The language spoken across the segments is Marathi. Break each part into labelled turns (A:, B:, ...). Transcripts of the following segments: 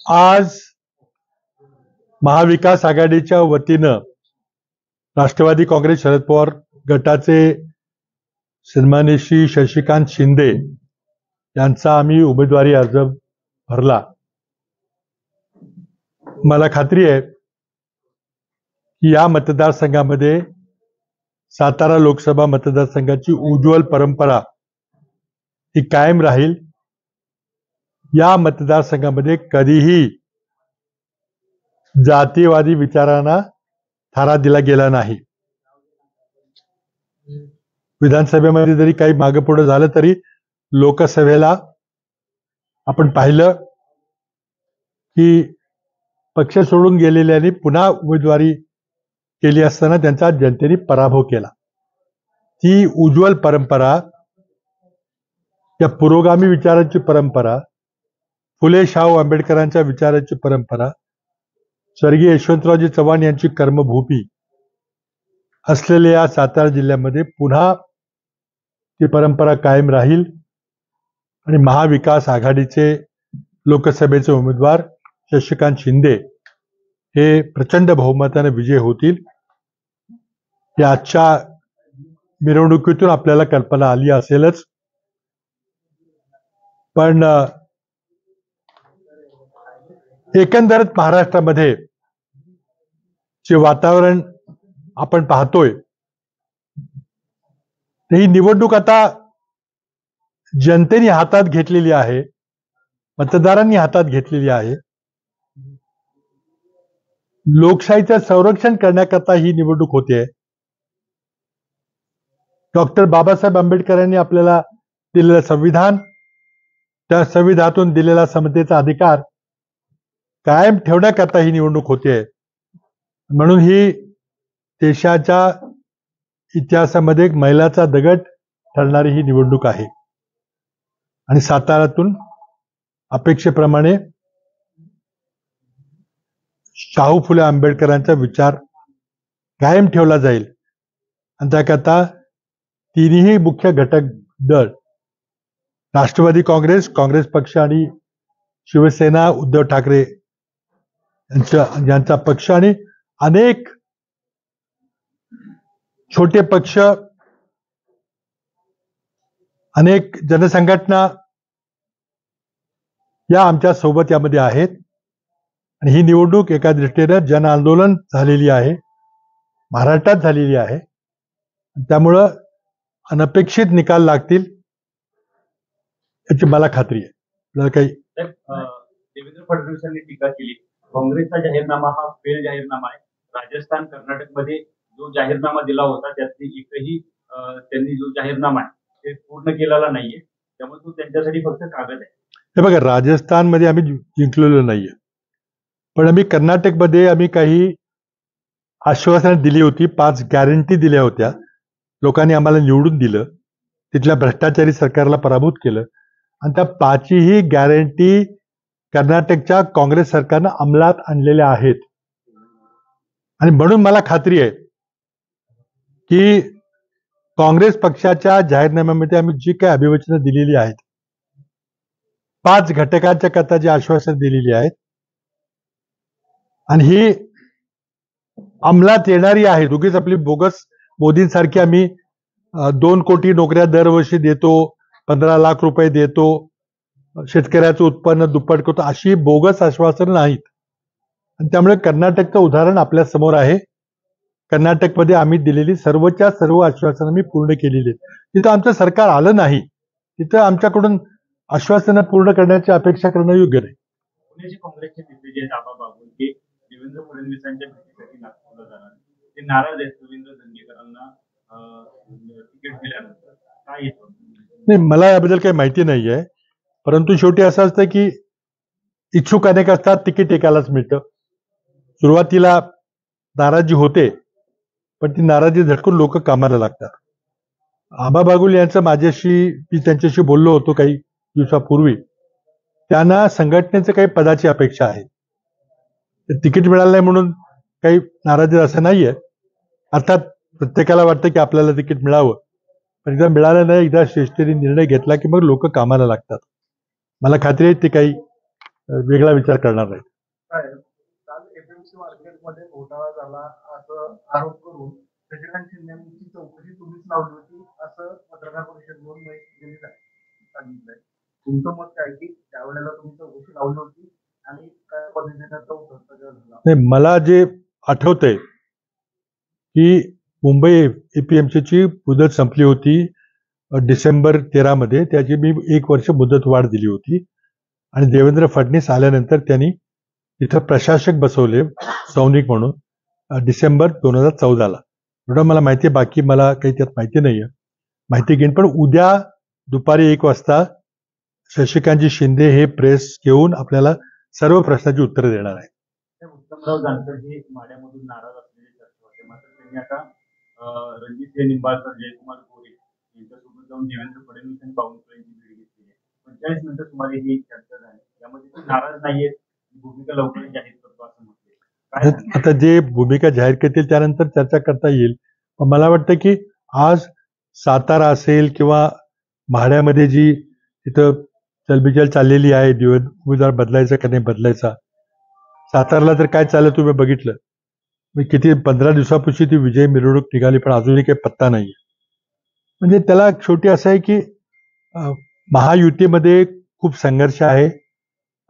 A: आज महाविकास आघाडीच्या वतीनं राष्ट्रवादी काँग्रेस शरद पवार गटाचे सन्माननीय श्री शशिकांत शिंदे यांचा आम्ही उमेदवारी अर्ज भरला। मला खात्री आहे की या मतदारसंघामध्ये सातारा लोकसभा मतदारसंघाची उज्ज्वल परंपरा ही कायम राहील। या मतदारसंघामध्ये कधीही जातीवादी विचारांना थारा दिला गेला नाही। विधानसभेमध्ये जरी काही मागे पुढे झालं तरी लोकसभेला आपण पाहिलं की पक्ष सोडून गेलेल्यांनी पुन्हा उमेदवारी केली असताना त्यांचा जनतेने पराभव केला। ती उज्ज्वल परंपरा, या पुरोगामी विचारांची परंपरा, फुले शाहू आंबेडकरांच्या विचारांची परंपरा, स्वर्गीय यशवंतरावजी चव्हाण यांची कर्मभूमी असलेल्या या सातारा जिल्ह्यामध्ये पुन्हा ती परंपरा कायम राहील आणि महाविकास आघाडीचे लोकसभेचे उमेदवार शशिकांत शिंदे हे प्रचंड बहुमताने विजय होतील। या आजच्या मिरवणुकीतून आपल्याला कल्पना आली असेलच, पण एकंदरीत महाराष्ट्रामध्ये जे वातावरण आपण पाहतोय ही निवडणूक आता जनतेने हातात घेतलेली आहे, मतदारांनी हातात घेतलेली आहे। लोकशाहीचं संरक्षण करण्याकरता ही निवडणूक होते। डॉक्टर बाबासाहेब आंबेडकरांनी आपल्याला दिलेलं संविधान, त्या संविधानातून दिलेला समतेचा अधिकार कायम ठेवण्याकरता ही निवडणूक होते। म्हणून ही देशाच्या इतिहासामध्ये एक मैलाचा दगड ठरणारी ही निवडणूक आहे आणि साताऱ्यातून अपेक्षेप्रमाणे शाहू फुले आंबेडकरांचा विचार कायम ठेवला जाईल आणि त्याकरता तिन्ही मुख्य घटक दल राष्ट्रवादी काँग्रेस, काँग्रेस पक्ष आणि शिवसेना उद्धव ठाकरे यांचा पक्ष आणि अनेक छोटे पक्ष, अनेक जनसंघटना या आमच्या सोबत यामध्ये आहेत आणि ही निवडणूक एका दृष्टीने जन आंदोलन झालेली आहे, महाराष्ट्रात झालेली आहे। त्यामुळं अनपेक्षित निकाल लागतील याची मला खात्री आहे। आपल्याला काही
B: देवेंद्र फडणवीसांनी टीका केली, काँग्रेसचा जाहीरनामा हा फेल जाहीरनामा आहे। राजस्थान, कर्नाटकमध्ये जो जाहीरनामा दिला होता त्यातली एकही त्यांनी जो जाहीरनामा आहे ते पूर्ण केलेला नाहीये, त्यामुळे तो त्यांच्यासाठी फक्त कागद आहे।
A: हे बघा, राजस्थानमध्ये आम्ही जिंकलेलो नाहीये, पण आम्ही कर्नाटकमध्ये आम्ही काही आश्वासनं दिली होती, 5 गॅरंटी दिल्या होत्या। लोकांनी आम्हाला निवडून दिलं, तिथल्या भ्रष्टाचारी सरकारला पराभूत केलं आणि त्या 5ही गॅरंटी कर्नाटकच्या काँग्रेस सरकारनं अंमलात आणलेल्या आहेत। आणि म्हणून मला खात्री आहे की काँग्रेस पक्षाच्या जाहीरनाम्यामध्ये आम्ही जी काही अभिवचनं दिलेली आहेत, 5 घटकांच्या करता जी आश्वासन दिलेली आहेत आणि ही अंमलात येणारी आहेत। उगीच आपली बोगस मोदींसारखी आम्ही 2 कोटी नोकऱ्या दरवर्षी देतो, 15 लाख रुपये देतो, शेतकऱ्याचं उत्पन्न दुप्पट करतो, अशी बोगस आश्वासनं नाहीत। आणि त्यामुळे कर्नाटकचं उदाहरण आपल्या समोर आहे। कर्नाटकमध्ये आम्ही दिलेली सर्वच्या सर्व आश्वासनं मी पूर्ण केलेली आहेत। तिथं आमचं सरकार आलं नाही, तिथं आमच्याकडून आश्वासनं पूर्ण करण्याची अपेक्षा करणं योग्य नाही।
B: पुण्याचे काँग्रेसचे नेते जे आबा बागुल हे देवेंद्र फडणवीसांच्या भेटीसाठी नागपूरला जाणार, ते नाराज आहेत रवींद्र दंगेकरांना तिकीट दिल्यानंतर, काय येतं?
A: नाही, मला याबद्दल काही माहिती नाही आहे, परंतु शेवटी असं असतं की इच्छुक अनेक असतात, तिकीट एकालाच मिळतं। सुरुवातीला नाराजी होते, पण ती नाराजी झटकून लोक कामाला लागतात। आबा बागुल यांचं मी त्यांच्याशी बोललो होतो काही दिवसापूर्वी। त्यांना संघटनेचं काही पदाची अपेक्षा आहे, तिकीट मिळालं नाही म्हणून काही नाराजी असं नाहीये। अर्थात प्रत्येकाला वाटतं की आपल्याला तिकीट मिळावं, पण एकदा मिळालं नाही, एकदा श्रेष्ठीने निर्णय घेतला की मग लोक कामाला लागतात। मला खात्री आहे ते काही वेगळा विचार करणार नाही.
C: साहेब, काल एपीएमसी मार्केटमध्ये घोटाळा झाला असं आरोप करून शशिकांत शिंदेची चौकशी तुम्हीच लावली होती असं पत्रकार परिषदेवर माहिती सांगितलंय. तुमचं मत काय की त्यावेळेला तुम्ही चौकशी लावली होती आणि काय पद्धतीने तो सगळं झाला?
A: नाही, मला जे आठवतंय की मुंबई एपीएमसीची मुदत संपली होती डिसेंबर 13 मध्ये. त्याची मी 1 वर्ष मुदत वाढ दिली होती आणि देवेंद्र फडणवीस आल्यानंतर त्यांनी तिथं प्रशासक बसवले सौनिक म्हणून डिसेंबर 2014ला. एवढं मला माहिती आहे, बाकी मला काही त्यात माहिती नाहीये. माहिती घेईन. पण उद्या दुपारी 1 वाजता शशिकांतजी शिंदे हे प्रेस घेऊन आपल्याला सर्व प्रश्नाची उत्तरं देणार आहे.
B: उत्तमराव जानकर हे माड्यामधून नाराज असलेले चर्चा होते, मात्र त्यांनी आता रणजित निंबाळकर, जयकुमार गोरे यांच्यासोबत जाऊन देवेंद्र फडणवीस आणि बावनकुळे यांची भेट घेतली आहे. 45 मिनिटं सुमारे ही चर्चा झाली. यामध्ये ते नाराज नाहीयेत, भूमिका लवकर जाहीर करतो असं म्हटले.
A: आता जे भूमिका जाहीर करतील त्यानंतर चर्चा करता येईल. पण मला वाटतं की आज सातारा असेल किंवा म्हाड्यामध्ये जी तिथं चलबिचल चाललेली आहे, उमेदवार बदलायचा का नाही बदलायचा. सातारला तर काय चाललं तुम्ही बघितलं. किती 15 दिवसापूर्वी ती विजय मिरवणूक निघाली, पण अजूनही काही पत्ता नाहीये. म्हणजे त्याला शेवटी असं आहे की महायुतीमध्ये खूप संघर्ष आहे.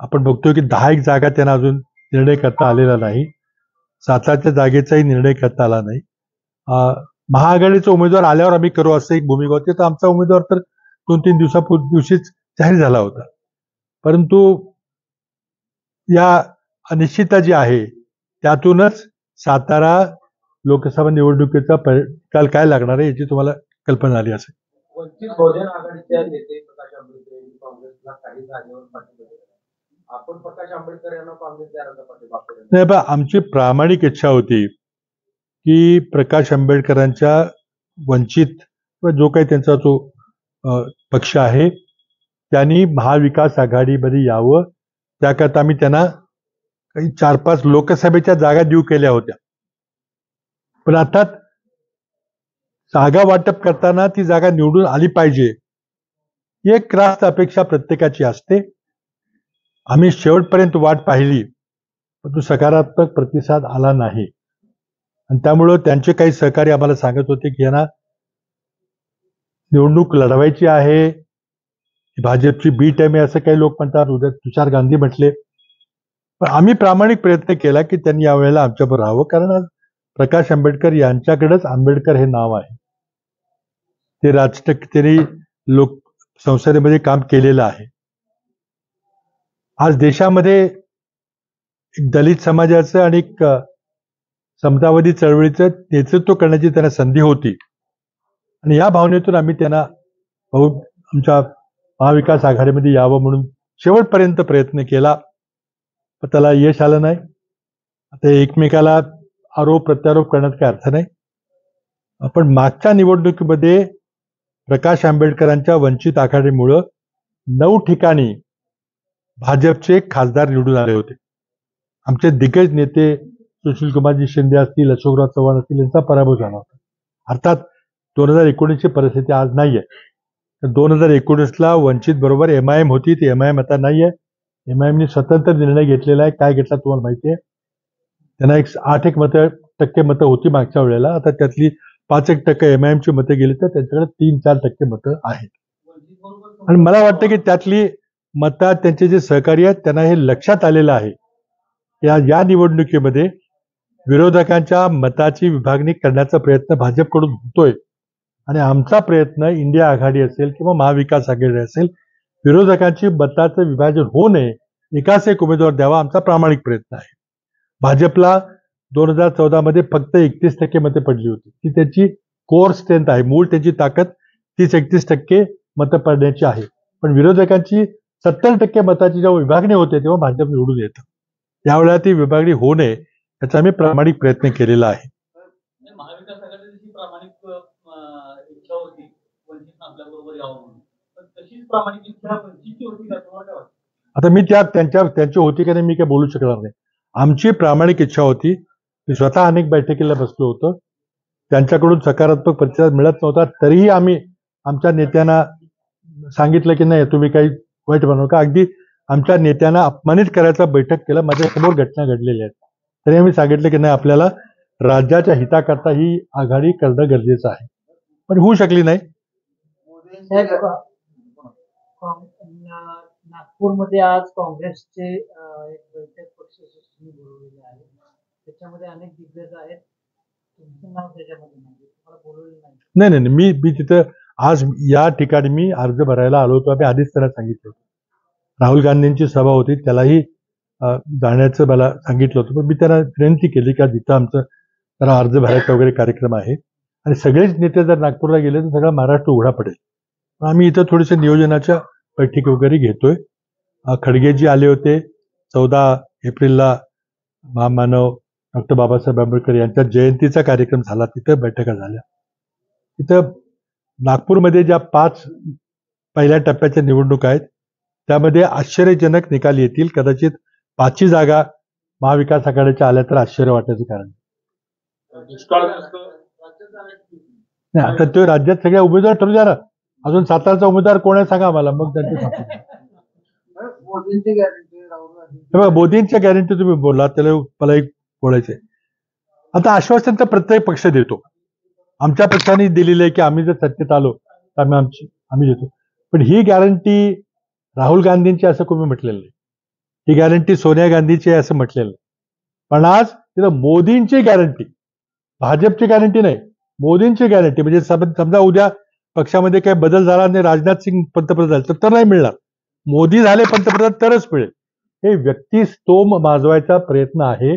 A: आपण बघतोय की 10 जागा त्यांना अजून निर्णय करता आलेला नाही. सातारच्या जागेचाही निर्णय करता आला नाही. महाआघाडीचा उमेदवार आल्यावर आम्ही करू असं एक भूमिका होती. तर आमचा उमेदवार तर 2-3 दिवशीच जाहीर झाला होता. परंतु या अनिश्चितता जी आहे त्यातूनच सातारा लोकसभा निवडणुकीचा निकाल काय लागणार आहे याची तुम्हाला कल्पना आली असेल.
D: वंचित बहुजन आघाडीच्या नेते प्रकाश आंबेडकर यांनी काँग्रेसला काही जागेवर पाठिंबा दिला. आपण प्रकाश आंबेडकर यांना काँग्रेस याचा पाठिंबा
A: नाही बा, आमची प्रामाणिक इच्छा होती की प्रकाश आंबेडकरांच्या वंचित जो काही त्यांचा जो पक्ष आहे त्यांनी महाविकास आघाडीमध्ये यावं. त्याकरता आम्ही त्यांना काही 4-5 लोकसभेच्या जागा देऊ केल्या होत्या. पण आता जागा वाटप करताना ती जागा निवडून आली पाहिजे ही एक रास्त अपेक्षा प्रत्येकाची असते. आम्ही शेवटपर्यंत वाट पाहिली, परंतु सकारात्मक प्रतिसाद आला नाही. आणि त्यामुळं त्यांचे काही सहकारी आम्हाला सांगत होते की यांना निवडणूक लढवायची आहे, भाजपची बी टाइम आहे असं काही लोक म्हणतात. उद्या तुषार गांधी म्हटले. पण आम्ही प्रामाणिक प्रयत्न केला की त्यांनी यावेळेला आमच्याबरोबर राहावं, कारण आज प्रकाश आंबेडकर यांच्याकडेच आंबेडकर हे नाव आहे. ते त्यांनी लोक संसदेमध्ये काम केलेलं आहे. आज देशामध्ये एक दलित समाजाचं आणि एक समतावादी चळवळीचं नेतृत्व करण्याची त्यांना संधी होती. आणि या भावनेतून आम्ही त्यांना आमच्या महाविकास आघाडीमध्ये यावं म्हणून शेवटपर्यंत प्रयत्न केला, पण त्याला यश आलं नाही. आता एकमेकाला आरोप प्रत्यारोप करण्यात काही अर्थ नाही. पण मागच्या निवडणुकीमध्ये प्रकाश आंबेडकरांच्या वंचित आघाडीमुळं 9 ठिकाणी भाजपचे खासदार निवडून आले होते. आमचे दिग्गज नेते सुशीलकुमारजी शिंदे असतील, अशोकराव चव्हाण असतील यांचा पराभव झाला होता. अर्थात 2019ची परिस्थिती आज नाहीये. 2019ला वंचित बरोबर MIM होती, ती MIM आता नाहीये. MIMने स्वतंत्र निर्णय घेतलेला आहे. काय घेतला तुम्हाला माहिती आहे. त्यांना 8% मतं होती मागच्या वेळेला. आता त्यातली 5% MIMची मतं गेली तर त्यांच्याकडे 3-4% मतं आहेत. आणि मला वाटतं की त्यातली मतं त्यांचे जे सहकारी आहेत त्यांना हे लक्षात आलेलं आहे. या निवडणुकीमध्ये विरोधकांच्या मताची विभागणी करण्याचा प्रयत्न भाजपकडून होतोय. आणि आमचा प्रयत्न इंडिया आघाडी असेल किंवा महाविकास आघाडी असेल, विरोधकांची मताचं विभाजन होऊ नये, एकाच एक उमेदवार द्यावा, आमचा प्रामाणिक प्रयत्न आहे. भाजपला 2014 मध्ये फक्त 31% मतं पडली होती. ती त्याची कोर स्ट्रेंथ आहे, मूळ त्याची ताकद 30-31% मतं पडण्याची आहे. पण विरोधकांची 70% मताची जेव्हा विभागणी होते तेव्हा भाजप निवडून येतं. यावेळेला ती विभागणी होऊ नये याचा आम्ही प्रामाणिक प्रयत्न केलेला आहे.
D: महाविकास आघाडीची प्रामाणिक इच्छा होती वंचित आपल्या बरोबर यावं म्हणून, पण तशीच प्रामाणिक इच्छा वंचितची होती का तुम्हाला काय वाटतं?
A: आता मी त्यांची होती का नाही मी काय बोलू शकणार नाही. आमची प्रामाणिक इच्छा होती. मी स्वतः अनेक बैठकीला बसलो होतो. त्यांच्याकडून सकारात्मक प्रतिसाद मिळत नव्हता, तरीही आम्ही आमच्या नेत्यांना सांगितलं की नाही तुम्ही काही वाईट बनवू का. अगदी आमच्या नेत्यांना अपमानित करायचा बैठक केला. माझ्यासमोर घटना घडलेल्या आहेत. तरी आम्ही सांगितलं की नाही, आपल्याला राज्याच्या हिताकरता ही आघाडी करणं गरजेचं आहे, पण होऊ शकली नाही.
E: नागपूरमध्ये आज काँग्रेसचे एक बैठक पक्ष सचिवांनी बोलवलेली आहे. त्याच्यामध्ये अनेक दिग्गज आहेत, तुमचं नाव त्याच्यामध्ये नाही, तुम्हाला बोलवलेलं नाही.
A: नाही, मी तिथं आज या ठिकाणी मी अर्ज भरायला आलो होतो. आम्ही आधीच त्यांना सांगितलं होतं. राहुल गांधींची सभा होती, त्यालाही जाण्याचं मला सांगितलं होतं, पण मी त्यांना विनंती केली की जिथं आमचं जरा अर्ज भरायचा वगैरे कार्यक्रम आहे आणि सगळेच नेते जर नागपूरला गेले तर सगळा महाराष्ट्र उघडा पडेल. पण आम्ही इथं थोडेसे नियोजनाच्या बैठकी वगैरे घेतोय. खडगेजी आले होते 14 एप्रिलला. महामानव डॉक्टर बाबासाहेब आंबेडकर यांच्या जयंतीचा कार्यक्रम झाला, तिथं बैठका झाल्या. तिथं नागपूरमध्ये ज्या 5 पहिल्या टप्प्याच्या निवडणुका आहेत त्यामध्ये आश्चर्यजनक निकाल येतील. कदाचित 5ची जागा महाविकास आघाडीच्या आल्या तर आश्चर्य वाटायचं कारण नाही. आता तो राज्यात सगळ्या उमेदवार ठरू द्या ना. अजून सातारचा उमेदवार कोण आहे सांगा आम्हाला, मग त्यांचे सांगतो.
C: मोदींची गॅरंटी राहुल गांधी
A: बघा, मोदींच्या गॅरंटी तुम्ही बोलला, त्याला मला एक बोलायचंय. आता आश्वासन तर प्रत्येक पक्ष देतो. आमच्या पक्षाने दिलेलं आहे की आम्ही जर सत्तेत आलो तर आम्ही देतो. पण ही गॅरंटी राहुल गांधींची असं कोणी म्हटलेलं नाही. ही गॅरंटी सोनिया गांधीची आहे असं म्हटलेलं नाही. पण आज तिथं मोदींची गॅरंटी, भाजपची गॅरंटी नाही, मोदींची गॅरंटी. म्हणजे समजा उद्या पक्षामध्ये काही बदल झाला आणि राजनाथ सिंग पंतप्रधान झाले तर नाही मिळणार. मोदी झाले पंतप्रधान तरच मिळेल. हे व्यक्तिस्तोम माजवायचा प्रयत्न आहे.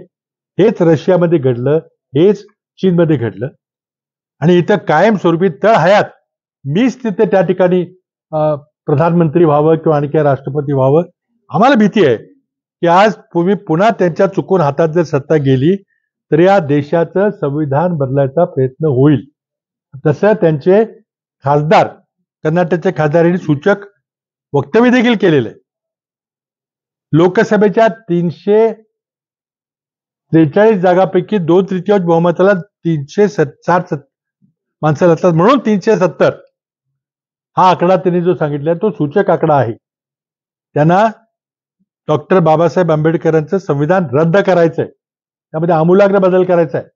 A: हेच रशियामध्ये घडलं, हेच चीनमध्ये घडलं. आणि इथं कायमस्वरूपी तळ हयात मीच तिथे त्या ठिकाणी प्रधानमंत्री व्हावं किंवा आणखी राष्ट्रपती व्हावं. आम्हाला भीती आहे की आज तुम्ही पुन्हा त्यांच्या चुकून हातात जर सत्ता गेली तर या देशाचं संविधान बदलायचा प्रयत्न होईल. तसं त्यांचे खासदार, कर्नाटकचे खासदारांनी सूचक वक्तव्य देखील केलेलं आहे. लोकसभेच्या 343 जागापैकी 2/3 बहुमताला 360 माणसं लागतात, म्हणून 370 हा आकडा त्यांनी जो सांगितला तो सूचक आकडा आहे. त्यांना डॉक्टर बाबासाहेब आंबेडकरांचं संविधान रद्द करायचंय, त्यामध्ये आमूलाग्र बदल करायचा आहे.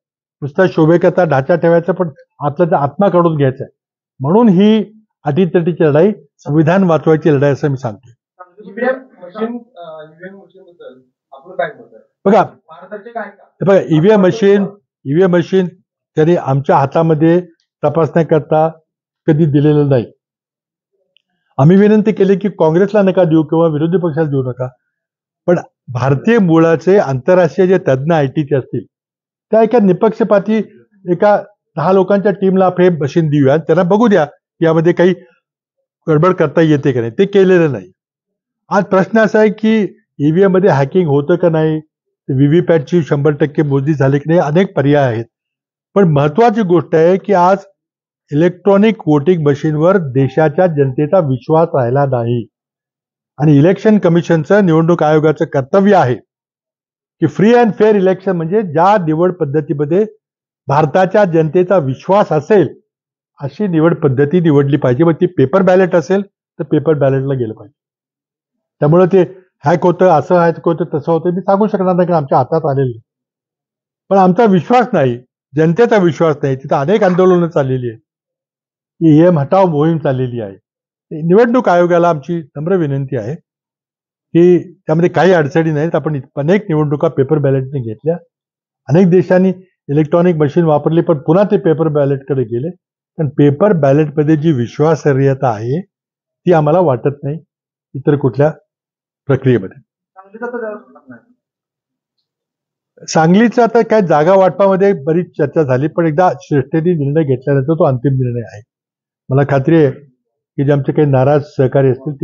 A: नुसता शोभेकरता ढाचा ठेवायचा, पण आतला आत्मा काढून घ्यायचा आहे. म्हणून ही अटीतटीची लढाई, संविधान वाचवायची लढाई असं मी सांगतो. बघा ईव्हीएम मशीन त्यांनी आमच्या हातामध्ये तपासण्याकरता कधी दिलेलं नाही. आम्ही विनंती केली की काँग्रेसला नका देऊ किंवा विरोधी पक्षाला देऊ नका, पण भारतीय मूळाचे आंतरराष्ट्रीय जे तज्ज्ञ आयटीचे असतील त्या एका निपक्षपाती एका 10 लोकांच्या टीमला हे मशीन देऊया, त्यांना बघू द्या यामध्ये काही गडबड करता येते का नाही. ते केलेलं नाही. आज प्रश्न असा आहे की ईव्हीएम मध्ये हॅकिंग होतं का नाही, व्हीव्हीपॅटची 100% मोजणी झाली की नाही, अनेक पर्याय आहेत. पण महत्वाची गोष्ट आहे की आज इलेक्ट्रॉनिक वोटिंग मशीनवर देशाच्या जनतेचा विश्वास राहिला नाही. आणि इलेक्शन कमिशनचं, निवडणूक आयोगाचं कर्तव्य आहे की फ्री अँड फेअर इलेक्शन, म्हणजे ज्या निवड पद्धतीमध्ये भारताच्या जनतेचा विश्वास असेल अशी निवड पद्धती निवडली पाहिजे. मग ती पेपर बॅलेट असेल तर पेपर बॅलेटला गेलं पाहिजे. त्यामुळे ते हॅक होतं, असं हॅक होतं, तसं होतं मी सांगू शकणार नाही, कारण आमच्या हातात आलेलं. पण आमचा विश्वास नाही, जनतेचा विश्वास नाही. तिथं अनेक आंदोलनं चाललेली आहेत, ईव्हीएम हटाव मोहीम चाललेली आहे. निवडणूक आयोगाला आमची नम्र विनंती आहे की त्यामध्ये काही अडचणी नाहीत. आपण अनेक निवडणुका पेपर बॅलेटने घेतल्या, अनेक देशांनी इलेक्ट्रॉनिक मशीन वापरली, पण पुन्हा ते पेपर बॅलेटकडे गेले. पण पेपर बॅलेटमध्ये जी विश्वासार्हता आहे ती आम्हाला वाटत नाही इतर कुठल्या प्रक्रियेमध्ये. सांगलीचा आता काय जागा वाटपामध्ये बरीच चर्चा झाली, पण एकदा श्रेष्ठतेने निर्णय घेतल्यानंतर तो अंतिम निर्णय आहे. मला खात्री आहे की जे आमचे काही नाराज सहकारी असतील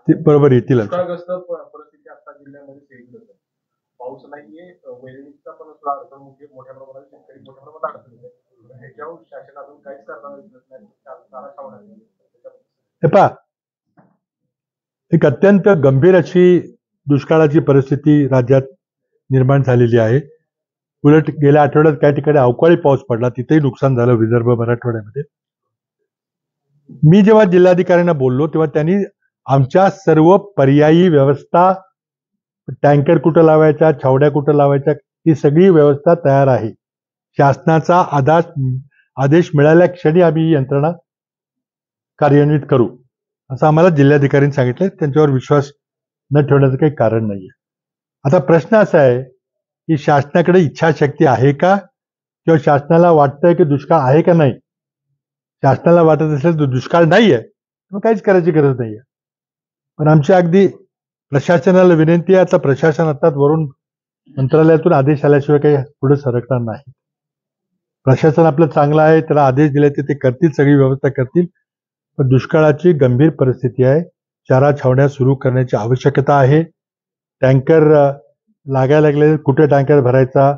A: ते बरोबर येतील.
C: परिस्थिती आता जिल्ह्यामध्ये पाऊस नाहीये, वैरणीचा पण अडचण मोठ्या प्रमाणात शेतकरी मोठ्या प्रमाणात अडचण आहे. ह्याच्यावर शासन अजून काहीच करणार
A: हे पहा, एक अत्यंत गंभीर अशी दुष्काळाची परिस्थिती राज्यात निर्माण झालेली आहे. उलट गेल्या आठवड्यात काही ठिकाणी अवकाळी पाऊस पडला, तिथेही नुकसान झालं विदर्भ मराठवाड्यामध्ये. मी जेव्हा जिल्हाधिकाऱ्यांना बोललो तेव्हा त्यांनी आमच्या सर्व पर्यायी व्यवस्था, टँकर कुठं लावायच्या, छावड्या कुठं लावायच्या, ही सगळी व्यवस्था तयार आहे. शासनाचा आदेश मिळाल्या क्षणी आम्ही ही यंत्रणा कार्यान्वित करू, असं आम्हाला जिल्हाधिकाऱ्यांनी सांगितलं. त्यांच्यावर विश्वास न ठेवण्याचं काही कारण नाहीये. आता प्रश्न असा आहे की शासनाकडे इच्छाशक्ती आहे का, किंवा शासनाला वाटतंय की दुष्काळ आहे का नाही. शासनाला वाटत असेल तर दुष्काळ नाहीये, मग काहीच करायची गरज नाहीये. पण आमची अगदी प्रशासनाला विनंती आहे, आता प्रशासन अर्थात वरून मंत्रालयातून आदेश आल्याशिवाय काही पुढे सरकणार नाही. प्रशासन आपलं चांगलं आहे, त्याला आदेश दिले ते करतील, सगळी व्यवस्था करतील. पण दुष्काळाची गंभीर परिस्थिती आहे. चारा छावण्या सुरू करण्याची आवश्यकता आहे. टँकर लागायला लागले, कुठे टँकर भरायचा,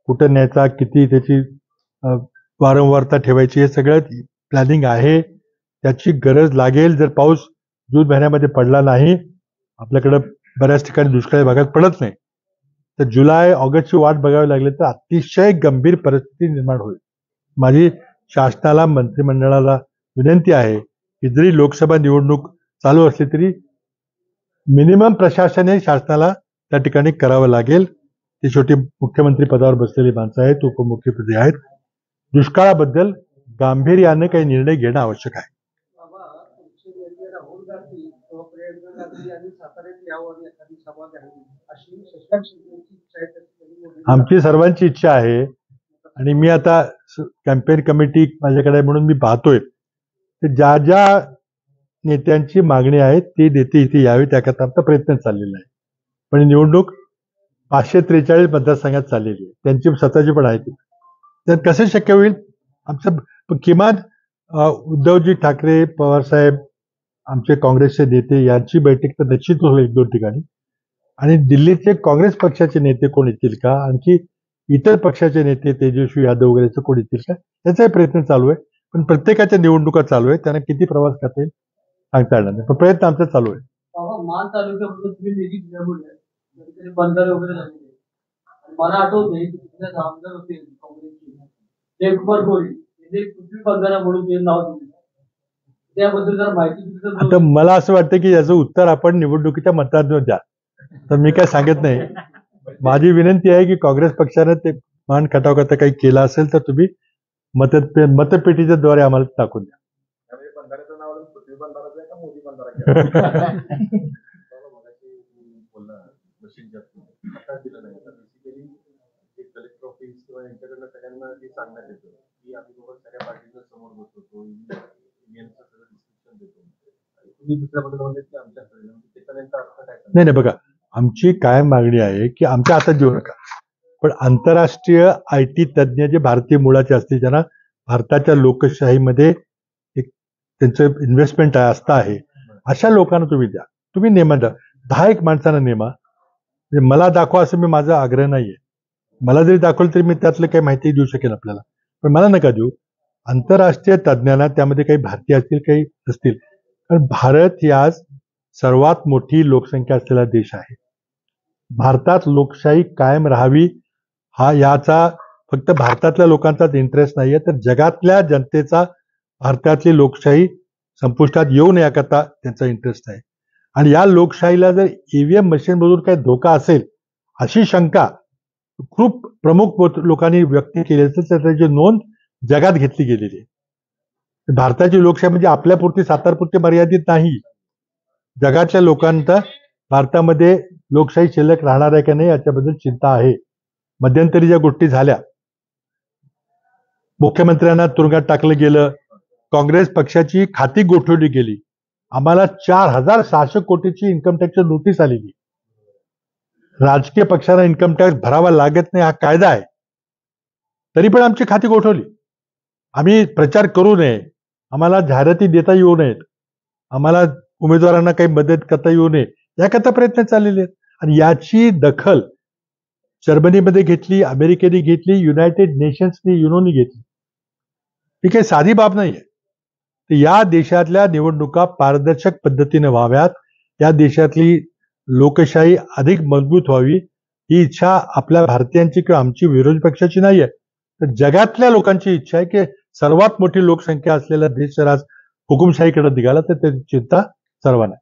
A: कुठे न्यायचा, किती त्याची वारंवारता ठेवायची, हे सगळं प्लॅनिंग आहे. त्याची गरज लागेल. जर पाऊस जून महिन्यामध्ये पडला नाही, आपल्याकडं बऱ्याच ठिकाणी दुष्काळी भागात पडत नाही, तर जुलै ऑगस्टची वाट बघावी लागली तर अतिशय गंभीर परिस्थिती निर्माण होईल. माझी शासनाला, मंत्रिमंडळाला विनंती आहे की जरी लोकसभा निवडणूक चालू असली तरी मिनिमम प्रशासन हे शासनाला त्या ठिकाणी करावं लागेल. ते शेवटी मुख्यमंत्री पदावर बसलेली माणसं आहेत, उपमुख्यमंत्री आहेत. दुष्काळाबद्दल गांभीर्याने काही निर्णय घेणं आवश्यक आहे.
E: बाबा, तुमचे नेते राहुल गांधी किंवा प्रियंका गांधी यांनी साताऱ्यात यावं आणि एखादी सभा घ्यावी अशी शशांक शिंदेची इच्छा आहे.
A: आमची सर्वांची इच्छा आहे आणि मी आता कॅम्पेन कमिटी माझ्याकडे आहे म्हणून मी पाहतोय तर ज्या ज्या नेत्यांची मागणी आहे ते नेते इथे यावे त्याकरता आमचा प्रयत्न चाललेला आहे. पण निवडणूक 543 मतदारसंघात चाललेली आहे, त्यांची स्वतःची पण आहे. तर कसं शक्य होईल? आमचं किमान उद्धवजी ठाकरे, पवारसाहेब, आमचे काँग्रेसचे नेते यांची बैठक तर निश्चित होईल 1-2 ठिकाणी. आणि दिल्लीचे काँग्रेस पक्षाचे नेते कोण येतील का, आणखी इतर पक्षाचे नेते तेजस्वी यादव वगैरेचं कोण येतील का, याचाही प्रयत्न चालू आहे. पण प्रत्येकाच्या निवडणुका चालू आहे, त्यांना किती प्रवास करता येईल सांगता येणार नाही, पण प्रयत्न आमचा चालू आहे.
E: मान तालुक्यामध्ये तुम्ही निधी दिल्यामुळे कधीतरी बंधारे वगैरे झालेले. मला आठवतंय की तिथले आमदार होते काँग्रेसचे जयकुमार गोरे, ते पृथ्वी बंधारा म्हणून ते नाव दिले. त्याबद्दल जर माहिती दिली तर.
A: आता मला असं वाटतं की याचं उत्तर आपण निवडणुकीच्या मतदारांवर द्या, तर मी काय सांगत नाही. माझी विनंती आहे की काँग्रेस पक्षाने ते मान खटाव करता काही केला असेल तर तुम्ही मतपेटीच्या द्वारे आम्हाला टाकून द्या. नाही बघा, आमची कायम मागणी आहे की आमच्या हातात देऊ नका, पण आंतरराष्ट्रीय IT तज्ज्ञ जे भारतीय मुळाचे असतील, ज्यांना भारताच्या लोकशाहीमध्ये एक त्यांचं इन्व्हेस्टमेंट असतं आहे, अशा लोकांना तुम्ही द्या. तुम्ही नेमा द्या, 10 माणसांना नेमा. म्हणजे मला दाखवा असं मी माझा आग्रह नाहीये. मला जरी दाखवलं तरी मी त्यातलं काही माहिती देऊ शकेन आपल्याला, पण मला नका देऊ. आंतरराष्ट्रीय तज्ज्ञांना, त्यामध्ये काही भारतीय असतील, काही असतील. कारण भारत ही आज सर्वात मोठी लोकसंख्या असलेला देश आहे. भारतात लोकशाही कायम राहावी हा याचा फक्त भारतातल्या लोकांचाच इंटरेस्ट नाहीये, तर जगातल्या जनतेचा भारतातली लोकशाही संपुष्टात येऊ नये याकरता त्यांचा इंटरेस्ट आहे. आणि या लोकशाहीला जर EVM मशीनमधून काही धोका असेल अशी शंका खूप प्रमुख लोकांनी व्यक्त केली असेल तर त्याची नोंद जगात घेतली गेलेली आहे. भारताची लोकशाही म्हणजे आपल्यापुरती, सातारपुरती मर्यादित नाही. जगातल्या लोकांचा भारतामध्ये लोकशाही शिल्लक राहणार आहे का नाही याच्याबद्दल चिंता आहे. मध्यंतरी ज्या गोष्टी झाल्या, मुख्यमंत्र्यांना तुरुंगात टाकलं गेलं, काँग्रेस पक्षाची खाती गोठवली गेली, आम्हाला 4,600 कोटीची इन्कम टॅक्सची नोटीस आलेली. राजकीय पक्षांना इन्कम टॅक्स भरावा लागत नाही हा कायदा आहे, तरी पण आमची खाती गोठवली. आम्ही प्रचार करू नये, आम्हाला जाहिराती देता येऊ नयेत, आम्हाला उमेदवारांना काही मदत करता येऊ नये याकरता प्रयत्न चाललेले आहेत. आणि याची दखल जर्मनीमध्ये घेतली, अमेरिकेने घेतली, युनायटेड नेशन्सनी, युनोनी घेतली. ही काही साधी बाब नाहीये. तर या देशातल्या निवडणुका पारदर्शक पद्धतीने व्हाव्यात, या देशातली लोकशाही अधिक मजबूत व्हावी ही इच्छा आपल्या भारतीयांची किंवा आमची विरोधी पक्षाची नाहीये, तर जगातल्या लोकांची इच्छा आहे की सर्वात मोठी लोकसंख्या असलेला देश जर आज हुकुमशाहीकडे निघाला तर त्याची चिंता सर्वांना.